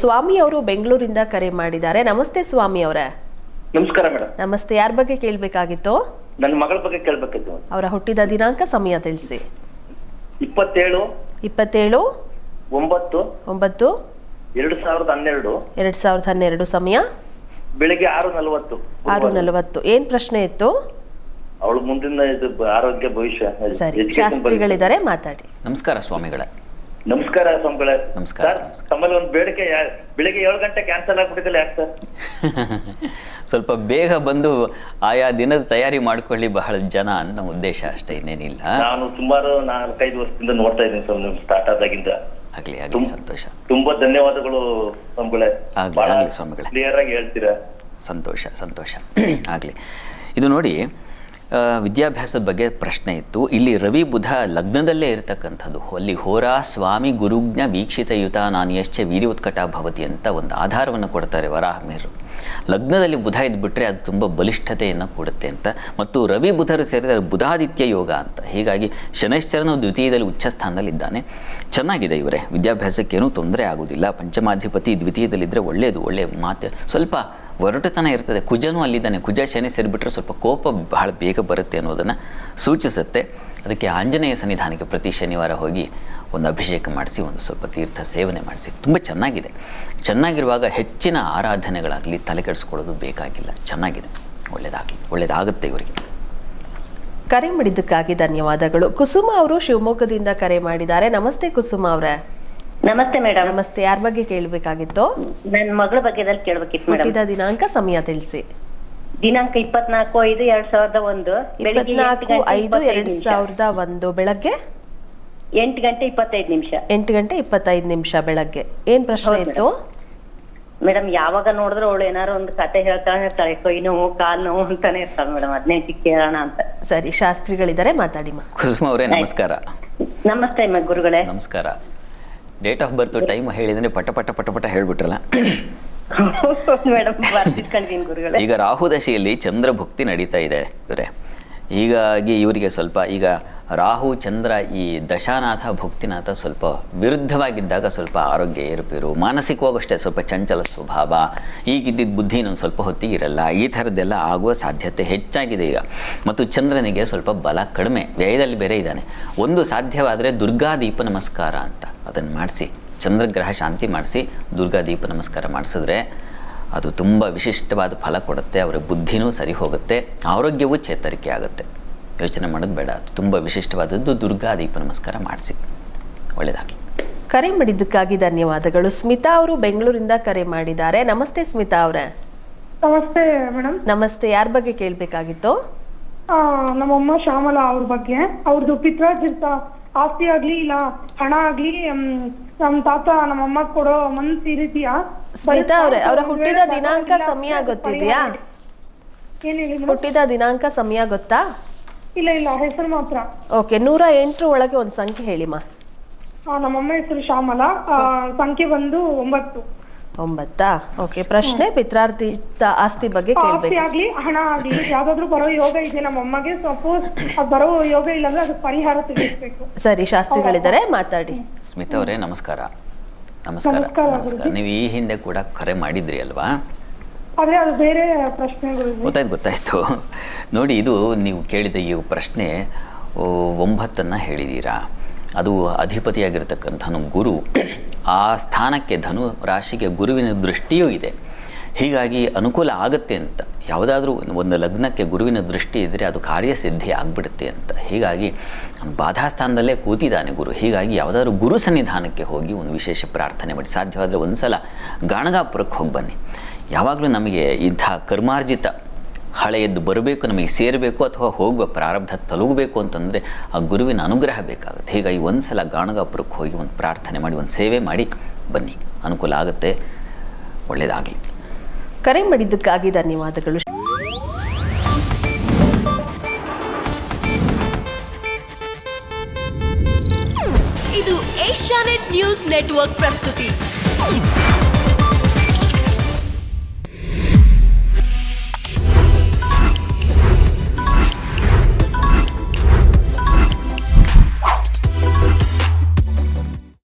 ಸ್ವಾಮಿ ಅವರು ಬೆಂಗಳೂರಿಂದ ಕರೆ ಮಾಡಿದ್ದಾರೆ. ನಮಸ್ತೆ ಸ್ವಾಮಿ ಅವರೇ. ನಮಸ್ಕಾರ ಮೇಡಮ್. ನಮಸ್ತೆ. ಯಾರ ಬಗ್ಗೆ ಕೇಳಬೇಕಾಗಿತ್ತು? ನನ್ನ ಮಗಳ ಬಗ್ಗೆ ಕೇಳಬೇಕಿತ್ತು. ಅವರ ಹುಟ್ಟಿದ ದಿನಾಂಕ, ಸಮಯ ತಿಳಿಸಿ. 27 9 2012 ಸಮಯ ಬೆಳಿಗ್ಗೆ 6:40. 6:40. ಏನ್ ಪ್ರಶ್ನೆ ಇತ್ತು? ಅವಳು ಮುಂದಿನ ಇದು ಆರೋಗ್ಯ ಭವಿಷ್ಯ. ಸರಿ, ಶಾಸ್ತ್ರಿಗಳಿದ್ದಾರೆ, ಮಾತಾಡಿ. ನಮಸ್ಕಾರ ಸ್ವಾಮಿಗಳೇ. ನಮಸ್ಕಾರ ಸ್ವಾಮಿಗಳೇ. ನಮಸ್ಕಾರ. ತಮ್ಮಲ್ಲಿ ಒಂದು ಬೇಡಿಕೆ, ಬೆಳಿಗ್ಗೆ 7 ಗಂಟೆ ಕ್ಯಾನ್ಸಲ್ ಆಗ್ಬಿಟ್ಟಿದ್ದಲ್ಲ, ಯಾಕೆ ಸರ್? ಸ್ವಲ್ಪ ಬೇಗ ಬಂದು ಆಯಾ ದಿನದ ತಯಾರಿ ಮಾಡ್ಕೊಳ್ಳಿ ಬಹಳ ಜನ ಅಂತ ಉದ್ದೇಶ, ಅಷ್ಟೇ, ಇನ್ನೇನಿಲ್ಲ. ನಾನು ಸುಮಾರು 4-5 ವರ್ಷದಿಂದ ನೋಡ್ತಾ ಇದ್ದೀನಿ ಸರ್, ನಿಮ್ ಸ್ಟಾರ್ಟ್ ಆದಾಗಿಂದ. ಆಗ್ಲಿ ಆಗ್ಲಿ, ಸಂತೋಷ. ತುಂಬಾ ಧನ್ಯವಾದಗಳು ಸ್ವಾಮಿಗಳೇ. ಆಗ್ಲಿ ಸ್ವಾಮಿಗಳೇ, ಕ್ಲಿಯರ್ ಆಗಿ ಹೇಳ್ತೀರಾ. ಸಂತೋಷ ಸಂತೋಷ. ಆಗಲಿ. ಇದು ನೋಡಿ, ವಿದ್ಯಾಭ್ಯಾಸದ ಬಗ್ಗೆ ಪ್ರಶ್ನೆ ಇತ್ತು. ಇಲ್ಲಿ ರವಿ ಬುಧ ಲಗ್ನದಲ್ಲೇ ಇರತಕ್ಕಂಥದ್ದು. ಅಲ್ಲಿ ಹೋರಾ ಸ್ವಾಮಿ ಗುರುಜ್ಞ ವೀಕ್ಷಿತಯುತ ನಾನಿಯಶ್ಚ ವೀರ್ಯೋತ್ಕಟ ಭವತಿ ಅಂತ ಒಂದು ಆಧಾರವನ್ನು ಕೊಡ್ತಾರೆ ವರಾಹಮಿರು. ಲಗ್ನದಲ್ಲಿ ಬುಧ ಇದ್ಬಿಟ್ರೆ ಅದು ತುಂಬ ಬಲಿಷ್ಠತೆಯನ್ನು ಕೊಡುತ್ತೆ ಅಂತ. ಮತ್ತು ರವಿ ಬುಧರು ಸೇರಿದರೆ ಬುಧಾದಿತ್ಯ ಯೋಗ ಅಂತ. ಹೀಗಾಗಿ ಶನೈಶ್ಚರನು ದ್ವಿತೀಯದಲ್ಲಿ ಉಚ್ಚ ಸ್ಥಾನದಲ್ಲಿದ್ದಾನೆ. ಚೆನ್ನಾಗಿದೆ ಇವರೇ, ವಿದ್ಯಾಭ್ಯಾಸಕ್ಕೇನೂ ತೊಂದರೆ ಆಗೋದಿಲ್ಲ. ಪಂಚಮಾಧಿಪತಿ ದ್ವಿತೀಯದಲ್ಲಿದ್ದರೆ ಒಳ್ಳೆಯದು, ಒಳ್ಳೆಯ ಮಾತು. ಸ್ವಲ್ಪ ಒರಟುತನ ಇರ್ತದೆ. ಕುಜನೂ ಅಲ್ಲಿದ್ದಾನೆ. ಕುಜ ಶನಿ ಸೇರಿಬಿಟ್ರೆ ಸ್ವಲ್ಪ ಕೋಪ ಬಹಳ ಬೇಗ ಬರುತ್ತೆ ಅನ್ನೋದನ್ನು ಸೂಚಿಸುತ್ತೆ. ಅದಕ್ಕೆ ಆಂಜನೇಯ ಸನ್ನಿಧಾನಕ್ಕೆ ಪ್ರತಿ ಶನಿವಾರ ಹೋಗಿ ಒಂದು ಅಭಿಷೇಕ ಮಾಡಿಸಿ, ಒಂದು ಸ್ವಲ್ಪ ತೀರ್ಥ ಸೇವನೆ ಮಾಡಿಸಿ. ತುಂಬ ಚೆನ್ನಾಗಿದೆ. ಚೆನ್ನಾಗಿರುವಾಗ ಹೆಚ್ಚಿನ ಆರಾಧನೆಗಳಾಗಲಿ ತಲೆ ಕೆಡಿಸ್ಕೊಳ್ಳೋದು ಬೇಕಾಗಿಲ್ಲ. ಚೆನ್ನಾಗಿದೆ, ಒಳ್ಳೆಯದಾಗುತ್ತೆ ಇವರಿಗೆ. ಕರೆ ಮಾಡಿದ್ದಕ್ಕಾಗಿ ಧನ್ಯವಾದಗಳು. ಕುಸುಮ ಅವರು ಶಿವಮೊಗ್ಗದಿಂದ ಕರೆ ಮಾಡಿದ್ದಾರೆ. ನಮಸ್ತೆ ಕುಸುಮ ಅವರೇ. ನಮಸ್ತೆ ಮೇಡಮ್. ನಮಸ್ತೆ. ಯಾರ ಬಗ್ಗೆ ಕೇಳಬೇಕಾಗಿತ್ತು? ನನ್ನ ಮಗಳ ಬಗ್ಗೆ ಕೇಳಬೇಕಿತ್ತು ಮೇಡಮ್. ಹುಟ್ಟಿದ ದಿನಾಂಕ, ಸಮಯ ತಿಳಿಸಿ. ದಿನಾಂಕ 24/5/2001 ಬೆಳಿಗ್ಗೆ 24/5/2001 ಬೆಳಗ್ಗೆ 8:25 8:25 ಬೆಳಗ್ಗೆ. ಏನ್ ಪ್ರಶ್ನೆ ಇತ್ತು ಮೇಡಮ್? ಯಾವಾಗ ನೋಡಿದ್ರೆ ಅವಳು ಏನಾರು ಒಂದು ಕತೆ ಹೇಳ್ತಾನೆ ಇರ್ತಾಳೆ. ಕೈ ನೋವು, ಕಾಲ್ ನೋವು ಅಂತಾನೆ ಇರ್ತಾಳೆ ಮೇಡಮ್. ಅದನ್ನೇ ಕೇಳೋಣ ಅಂತ. ಸರಿ, ಶಾಸ್ತ್ರಿಗಳಿದ್ದಾರೆ, ಮಾತಾಡಿ. ಕುಸುಮ ಅವರೇ ನಮಸ್ಕಾರ. ನಮಸ್ತೆ ಗುರುಗಳೇ. ನಮಸ್ಕಾರ. ಡೇಟ್ ಆಫ್ ಬರ್ತ್ ಟೈಮ್ ಹೇಳಿದ್ರೆ ಪಟ ಪಟ ಪಟ ಪಟ ಹೇಳ್ಬಿಟ್ರಲ್ಲ ಮೇಡಮ್. ಬರ್ತಿಟ್ಕೊಂಡಿದ್ದೀನಿ ಗುರುಗಳೇ. ಈಗ ರಾಹುದಶೆಯಲ್ಲಿ ಚಂದ್ರ ಭುಕ್ತಿ ನಡೀತಾ ಇದೆ ಇವರೇ. ಹೀಗಾಗಿ ಇವರಿಗೆ ಸ್ವಲ್ಪ ಈಗ ರಾಹು ಚಂದ್ರ ಈ ದಶಾನಾಥ ಭುಕ್ತಿನಾಥ ಸ್ವಲ್ಪ ವಿರುದ್ಧವಾಗಿದ್ದಾಗ ಸ್ವಲ್ಪ ಆರೋಗ್ಯ ಏರುಪೇರು, ಮಾನಸಿಕವಾಗೂ ಅಷ್ಟೇ ಸ್ವಲ್ಪ ಚಂಚಲ ಸ್ವಭಾವ, ಈಗಿದ್ದಿದ್ದ ಬುದ್ಧಿ ಇನ್ನೊಂದು ಸ್ವಲ್ಪ ಹೊತ್ತಿಗೆ ಇರಲ್ಲ. ಈ ಥರದ್ದೆಲ್ಲ ಆಗುವ ಸಾಧ್ಯತೆ ಹೆಚ್ಚಾಗಿದೆ ಈಗ. ಮತ್ತು ಚಂದ್ರನಿಗೆ ಸ್ವಲ್ಪ ಬಲ ಕಡಿಮೆ, ವ್ಯಯದಲ್ಲಿ ಬೇರೆ ಇದ್ದಾನೆ. ಒಂದು ಸಾಧ್ಯವಾದರೆ ದುರ್ಗಾದೀಪ ನಮಸ್ಕಾರ ಅಂತ ಅದನ್ನು ಮಾಡಿಸಿ, ಚಂದ್ರಗ್ರಹ ಶಾಂತಿ ಮಾಡಿಸಿ ದುರ್ಗಾದೀಪ ನಮಸ್ಕಾರ ಮಾಡಿಸಿದ್ರೆ ಅದು ತುಂಬ ವಿಶಿಷ್ಟವಾದ ಫಲ ಕೊಡುತ್ತೆ. ಅವರ ಬುದ್ಧಿನೂ ಸರಿ ಹೋಗುತ್ತೆ, ಆರೋಗ್ಯವೂ ಚೇತರಿಕೆ ಆಗುತ್ತೆ. ಯೋಚನೆ ಮಾಡೋದು ಬೇಡ, ಅದು ತುಂಬ ವಿಶಿಷ್ಟವಾದದ್ದು. ದುರ್ಗಾದೀಪ ನಮಸ್ಕಾರ ಮಾಡಿಸಿ, ಒಳ್ಳೆಯದಾಗಲಿ. ಕರೆ ಮಾಡಿದ್ದಕ್ಕಾಗಿ ಧನ್ಯವಾದಗಳು. ಸ್ಮಿತಾ ಅವರು ಬೆಂಗಳೂರಿಂದ ಕರೆ ಮಾಡಿದ್ದಾರೆ. ನಮಸ್ತೆ ಸ್ಮಿತಾ ಅವರೇ. ನಮಸ್ತೆ ಮೇಡಮ್. ನಮಸ್ತೆ. ಯಾರ ಬಗ್ಗೆ ಕೇಳಬೇಕಾಗಿತ್ತು? ನಮ್ಮಮ್ಮ ಶ್ಯಾಮಲಾ ಅವ್ರ ಬಗ್ಗೆ. ಅವ್ರದ್ದು ಪಿತ್ರಾರ್ಜಿತ ಆಸ್ತಿ ಆಗ್ಲಿ ಇಲ್ಲ ಹಣ ಆಗ್ಲಿ ನಮ್ ತಾತ ನಮ್ಮಮ್ಮ ಕೊಡೋ ಮನ್ಸು ಈ ರೀತಿಯ. ಸ್ಮಿತಾ ಅವರೇ, ಅವರ ಹುಟ್ಟಿದ ದಿನಾಂಕ, ಸಮಯ ಗೊತ್ತಿದೆಯಾ? ಏನ್ ಹೇಳಿ? ಹುಟ್ಟಿದ ದಿನಾಂಕ, ಸಮಯ ಗೊತ್ತಾ? ಇಲ್ಲ, ಹೆಸರು ಮಾತ್ರ. ಓಕೆ, 108 ಒಳಗೆ ಒಂದು ಸಂಖ್ಯೆ ಹೇಳಿಮ್ಮ. ನಮ್ಮಮ್ಮ ಹೆಸರು ಶ್ಯಾಮಲಾ. ಸಂಖ್ಯೆ ಬಂದು 9. 9. ಓಕೆ, ಪ್ರಶ್ನೆ ಪಿತ್ರಾರ್ಜಿತ ಆಸ್ತಿ ಬಗ್ಗೆ ಕೇಳಬೇಕು. ಆಸ್ತಿ ಆಗ್ಲಿ ಹಣ ಆಗ್ಲಿ ಯಾವ್ದಾದ್ರು ಬರೋ ಯೋಗ ಇದೆ ನಮ್ಮಮ್ಮಗೆ. ಸಪೋಸ್ ಅದು ಬರೋ ಯೋಗ ಇಲ್ಲಾಂದ್ರೆ ಅದಕ್ಕೆ ಪರಿಹಾರ ತಿಳಿಸ್ಬೇಕು. ಸರಿ, ಶಾಸ್ತ್ರಿಗಳಿದ್ದಾರೆ, ಮಾತಾಡಿ. ಸ್ಮಿತಾ ಅವರೇ ನಮಸ್ಕಾರ. ನಮಸ್ಕಾರ. ನೀವು ಈ ಹಿಂದೆ ಕೂಡ ಕರೆ ಮಾಡಿದ್ರಿ ಅಲ್ವಾ? ಆದ್ರೆ ಅದು ಬೇರೆ ಪ್ರಶ್ನೆಗಳು. ಗೊತ್ತಾಯ್ತು. ನೋಡಿ, ಇದು ನೀವು ಕೇಳಿದ ಈ ಪ್ರಶ್ನೆ 9 ಹೇಳಿದ್ದೀರಾ. ಅದು ಅಧಿಪತಿಯಾಗಿರ್ತಕ್ಕಂಥ ಗುರು. ಆ ಸ್ಥಾನಕ್ಕೆ ಧನು ರಾಶಿಗೆ ಗುರುವಿನ ದೃಷ್ಟಿಯೂ ಇದೆ. ಹೀಗಾಗಿ ಅನುಕೂಲ ಆಗುತ್ತೆ ಅಂತ. ಯಾವುದಾದ್ರೂ ಒಂದು ಲಗ್ನಕ್ಕೆ ಗುರುವಿನ ದೃಷ್ಟಿ ಇದ್ದರೆ ಅದು ಕಾರ್ಯಸಿದ್ಧಿ ಆಗಿಬಿಡುತ್ತೆ ಅಂತ. ಹೀಗಾಗಿ ಬಾಧಾಸ್ಥಾನದಲ್ಲೇ ಕೂತಿದ್ದಾನೆ ಗುರು. ಹೀಗಾಗಿ ಯಾವುದಾದ್ರೂ ಗುರು ಸನ್ನಿಧಾನಕ್ಕೆ ಹೋಗಿ ಒಂದು ವಿಶೇಷ ಪ್ರಾರ್ಥನೆ ಮಾಡಿ, ಸಾಧ್ಯವಾದರೆ ಒಂದು ಸಲ ಗಾಣಗಾಪುರಕ್ಕೆ ಹೋಗಿ ಬನ್ನಿ. ಯಾವಾಗಲೂ ನಮಗೆ ಇಂಥ ಕರ್ಮಾರ್ಜಿತ ಹಳೆಯದ್ದು ಬರಬೇಕು, ನಮಗೆ ಸೇರಬೇಕು, ಅಥವಾ ಹೋಗುವ ಪ್ರಾರಬ್ಧ ತಲುಗಬೇಕು ಅಂತಂದರೆ ಆ ಗುರುವಿನ ಅನುಗ್ರಹ ಬೇಕಾಗುತ್ತೆ. ಹೀಗಾಗಿ ಒಂದು ಸಲ ಗಾಣಗಾಪುರಕ್ಕೆ ಹೋಗಿ ಒಂದು ಪ್ರಾರ್ಥನೆ ಮಾಡಿ, ಒಂದು ಸೇವೆ ಮಾಡಿ ಬನ್ನಿ, ಅನುಕೂಲ ಆಗುತ್ತೆ. ಒಳ್ಳೆಯದಾಗಲಿ. ಕರೆ ಮಾಡಿದ್ದಕ್ಕಾಗಿ ಧನ್ಯವಾದಗಳು. ಇದು ಏಷ್ಯಾನೆಟ್ ನ್ಯೂಸ್ ನೆಟ್ವರ್ಕ್ ಪ್ರಸ್ತುತಿ.